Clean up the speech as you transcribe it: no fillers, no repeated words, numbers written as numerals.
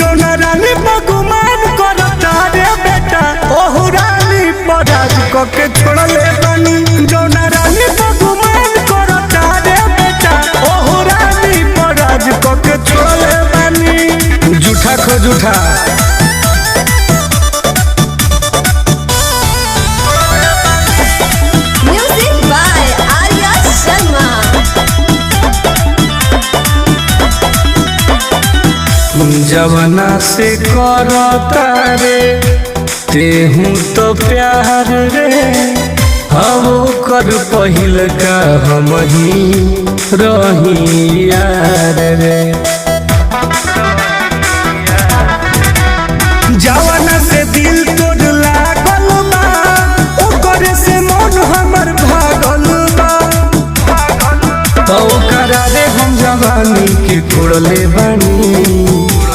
जौना रानी बगुमान करता रे बेटा ओहु रानी पराज के छोड़ले बानी। जौना रानी बगुमान करता रे बेटा ओहु रानी पराज के छोड़ले बानी। जूठा खो जूठा जवना से करता रे तेहू तो प्यार रे हम कर पहिल का हम ही रही यार रे।